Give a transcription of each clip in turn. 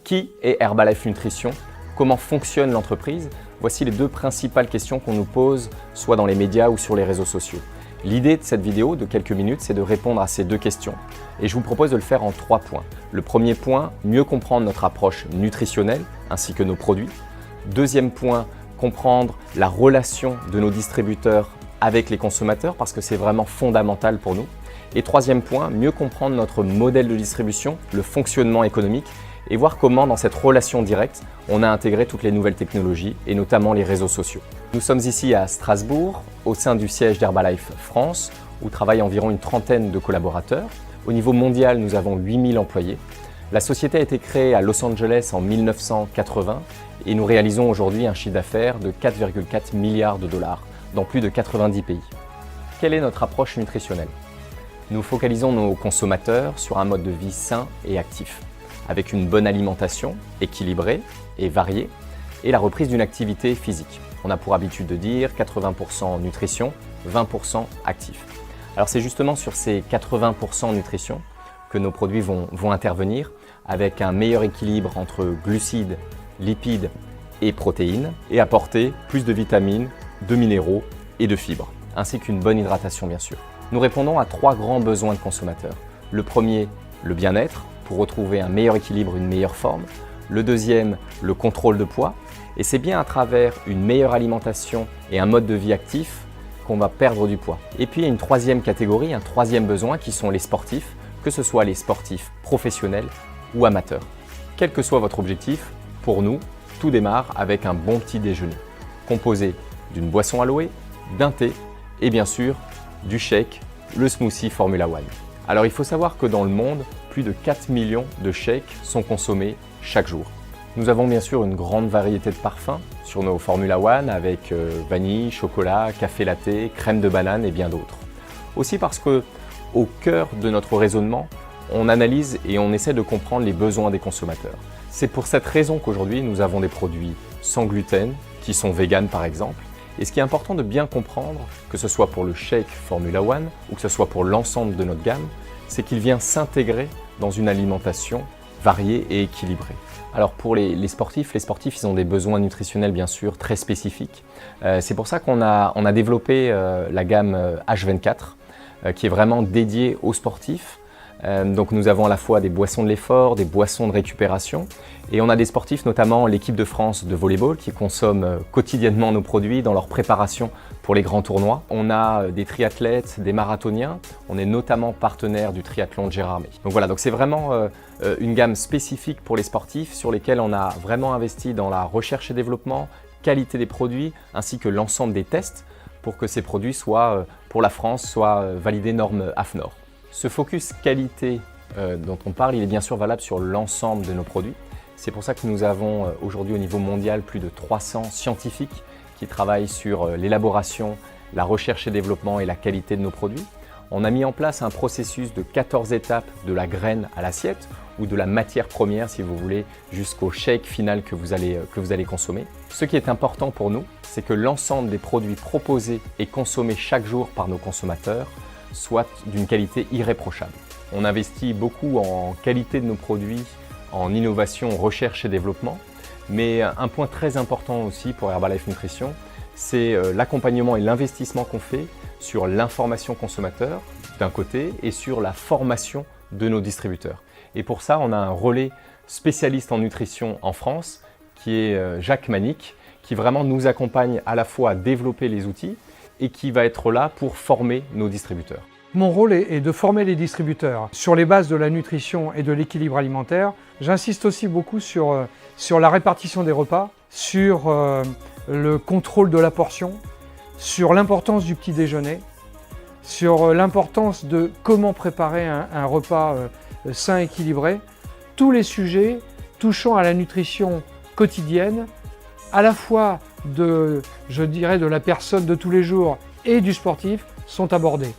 Qui est Herbalife Nutrition? Comment fonctionne l'entreprise? Voici les deux principales questions qu'on nous pose, soit dans les médias ou sur les réseaux sociaux. L'idée de cette vidéo de quelques minutes, c'est de répondre à ces deux questions. Et je vous propose de le faire en 3 points. Le premier point, mieux comprendre notre approche nutritionnelle ainsi que nos produits. Deuxième point, comprendre la relation de nos distributeurs avec les consommateurs parce que c'est vraiment fondamental pour nous. Et troisième point, mieux comprendre notre modèle de distribution, le fonctionnement économique et voir comment dans cette relation directe, on a intégré toutes les nouvelles technologies et notamment les réseaux sociaux. Nous sommes ici à Strasbourg, au sein du siège d'Herbalife France, où travaillent environ une trentaine de collaborateurs. Au niveau mondial, nous avons 8000 employés. La société a été créée à Los Angeles en 1980 et nous réalisons aujourd'hui un chiffre d'affaires de 4,4 milliards de dollars dans plus de 90 pays. Quelle est notre approche nutritionnelle? Nous focalisons nos consommateurs sur un mode de vie sain et actif, avec une bonne alimentation équilibrée et variée et la reprise d'une activité physique. On a pour habitude de dire 80% nutrition, 20% actif. Alors c'est justement sur ces 80% nutrition que nos produits vont intervenir avec un meilleur équilibre entre glucides, lipides et protéines et apporter plus de vitamines, de minéraux et de fibres, ainsi qu'une bonne hydratation bien sûr. Nous répondons à 3 grands besoins de consommateurs. Le premier, le bien-être, pour retrouver un meilleur équilibre, une meilleure forme. Le deuxième, le contrôle de poids. Et c'est bien à travers une meilleure alimentation et un mode de vie actif qu'on va perdre du poids. Et puis il y a une troisième catégorie, un troisième besoin qui sont les sportifs, que ce soit les sportifs professionnels ou amateurs. Quel que soit votre objectif, pour nous, tout démarre avec un bon petit déjeuner, composé d'une boisson aloe, d'un thé et bien sûr du shake, le smoothie Formula One. Alors il faut savoir que dans le monde, plus de 4 millions de shakes sont consommés chaque jour. Nous avons bien sûr une grande variété de parfums sur nos Formula One avec vanille, chocolat, café latte, crème de banane et bien d'autres. Aussi parce que au cœur de notre raisonnement, on analyse et on essaie de comprendre les besoins des consommateurs. C'est pour cette raison qu'aujourd'hui nous avons des produits sans gluten, qui sont véganes par exemple. Et ce qui est important de bien comprendre, que ce soit pour le shake Formula One ou que ce soit pour l'ensemble de notre gamme, c'est qu'il vient s'intégrer dans une alimentation variée et équilibrée. Alors pour les sportifs, ils ont des besoins nutritionnels bien sûr très spécifiques. C'est pour ça qu'on a développé la gamme H24 qui est vraiment dédiée aux sportifs. Donc nous avons à la fois des boissons de l'effort, des boissons de récupération et on a des sportifs, notamment l'équipe de France de volleyball qui consomment quotidiennement nos produits dans leur préparation pour les grands tournois. On a des triathlètes, des marathoniens, on est notamment partenaire du triathlon de Gérardmer. Donc voilà, donc c'est vraiment une gamme spécifique pour les sportifs sur lesquels on a vraiment investi dans la recherche et développement, qualité des produits ainsi que l'ensemble des tests pour que ces produits soient, pour la France, soient validés normes AFNOR. Ce focus qualité dont on parle, il est bien sûr valable sur l'ensemble de nos produits. C'est pour ça que nous avons aujourd'hui au niveau mondial plus de 300 scientifiques qui travaillent sur l'élaboration, la recherche et développement et la qualité de nos produits. On a mis en place un processus de 14 étapes de la graine à l'assiette ou de la matière première si vous voulez jusqu'au shake final que vous allez consommer. Ce qui est important pour nous, c'est que l'ensemble des produits proposés et consommés chaque jour par nos consommateurs soit d'une qualité irréprochable. On investit beaucoup en qualité de nos produits, en innovation, recherche et développement, mais un point très important aussi pour Herbalife Nutrition, c'est l'accompagnement et l'investissement qu'on fait sur l'information consommateur d'un côté et sur la formation de nos distributeurs. Et pour ça, on a un relais spécialiste en nutrition en France qui est Jacques Manic, qui vraiment nous accompagne à la fois à développer les outils et qui va être là pour former nos distributeurs. Mon rôle est de former les distributeurs sur les bases de la nutrition et de l'équilibre alimentaire. J'insiste aussi beaucoup sur la répartition des repas, sur le contrôle de la portion, sur l'importance du petit déjeuner, sur l'importance de comment préparer un repas sain, équilibré. Tous les sujets touchant à la nutrition quotidienne, à la fois de la personne de tous les jours et du sportif, sont abordés.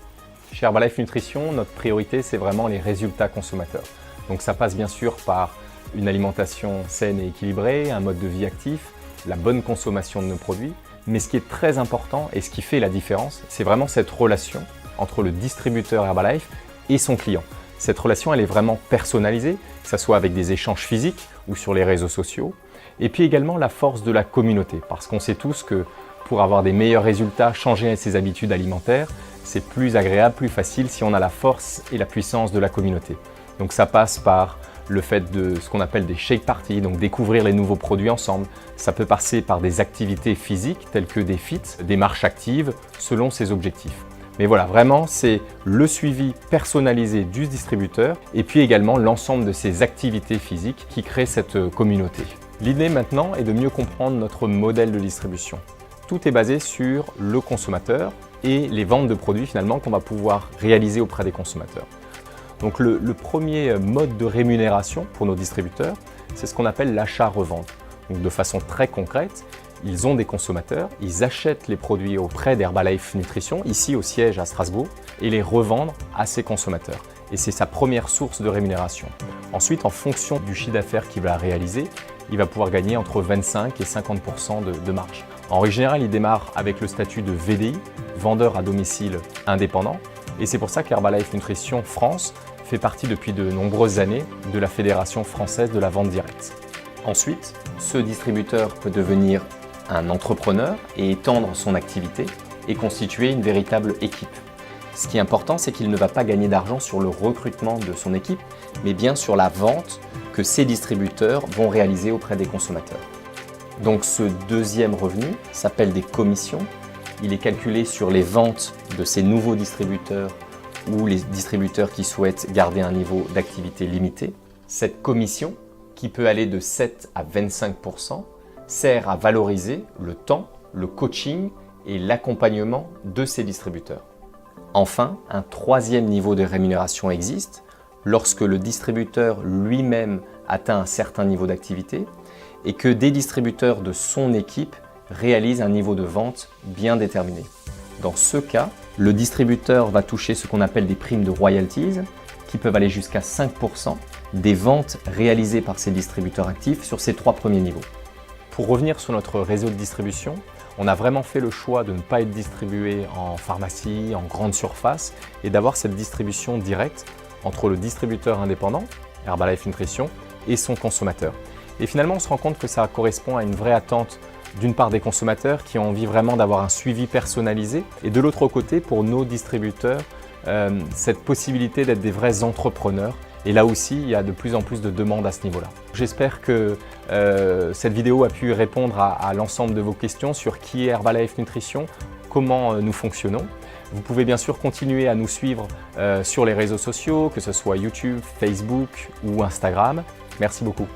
Chez Herbalife Nutrition, notre priorité, c'est vraiment les résultats consommateurs. Donc ça passe bien sûr par une alimentation saine et équilibrée, un mode de vie actif, la bonne consommation de nos produits. Mais ce qui est très important et ce qui fait la différence, c'est vraiment cette relation entre le distributeur Herbalife et son client. Cette relation, elle est vraiment personnalisée, que ce soit avec des échanges physiques ou sur les réseaux sociaux. Et puis également la force de la communauté, parce qu'on sait tous que pour avoir des meilleurs résultats, changer ses habitudes alimentaires, c'est plus agréable, plus facile si on a la force et la puissance de la communauté. Donc ça passe par le fait de ce qu'on appelle des shake parties, donc découvrir les nouveaux produits ensemble. Ça peut passer par des activités physiques telles que des feats, des marches actives selon ses objectifs. Mais voilà, vraiment, c'est le suivi personnalisé du distributeur et puis également l'ensemble de ces activités physiques qui créent cette communauté. L'idée maintenant est de mieux comprendre notre modèle de distribution. Tout est basé sur le consommateur et les ventes de produits finalement qu'on va pouvoir réaliser auprès des consommateurs. Donc le premier mode de rémunération pour nos distributeurs, c'est ce qu'on appelle l'achat-revente. Donc de façon très concrète, ils ont des consommateurs, ils achètent les produits auprès d'Herbalife Nutrition, ici au siège à Strasbourg, et les revendent à ces consommateurs. Et c'est sa première source de rémunération. Ensuite, en fonction du chiffre d'affaires qu'il va réaliser, il va pouvoir gagner entre 25 et 50% de marge. En règle générale, il démarre avec le statut de VDI, vendeur à domicile indépendant. Et c'est pour ça qu'Herbalife Nutrition France fait partie depuis de nombreuses années de la Fédération française de la vente directe. Ensuite, ce distributeur peut devenir un entrepreneur et étendre son activité et constituer une véritable équipe. Ce qui est important, c'est qu'il ne va pas gagner d'argent sur le recrutement de son équipe, mais bien sur la vente que ces distributeurs vont réaliser auprès des consommateurs. Donc ce deuxième revenu s'appelle des commissions. Il est calculé sur les ventes de ces nouveaux distributeurs ou les distributeurs qui souhaitent garder un niveau d'activité limité. Cette commission, qui peut aller de 7 à 25%, sert à valoriser le temps, le coaching et l'accompagnement de ces distributeurs. Enfin, un troisième niveau de rémunération existe lorsque le distributeur lui-même atteint un certain niveau d'activité et que des distributeurs de son équipe réalisent un niveau de vente bien déterminé. Dans ce cas, le distributeur va toucher ce qu'on appelle des primes de royalties qui peuvent aller jusqu'à 5% des ventes réalisées par ces distributeurs actifs sur ces trois premiers niveaux. Pour revenir sur notre réseau de distribution, on a vraiment fait le choix de ne pas être distribué en pharmacie, en grande surface et d'avoir cette distribution directe entre le distributeur indépendant, Herbalife Nutrition, et son consommateur. Et finalement, on se rend compte que ça correspond à une vraie attente d'une part des consommateurs qui ont envie vraiment d'avoir un suivi personnalisé et de l'autre côté, pour nos distributeurs, cette possibilité d'être des vrais entrepreneurs. Et là aussi, il y a de plus en plus de demandes à ce niveau-là. J'espère que cette vidéo a pu répondre à l'ensemble de vos questions sur qui est Herbalife Nutrition, comment nous fonctionnons. Vous pouvez bien sûr continuer à nous suivre sur les réseaux sociaux, que ce soit YouTube, Facebook ou Instagram. Merci beaucoup.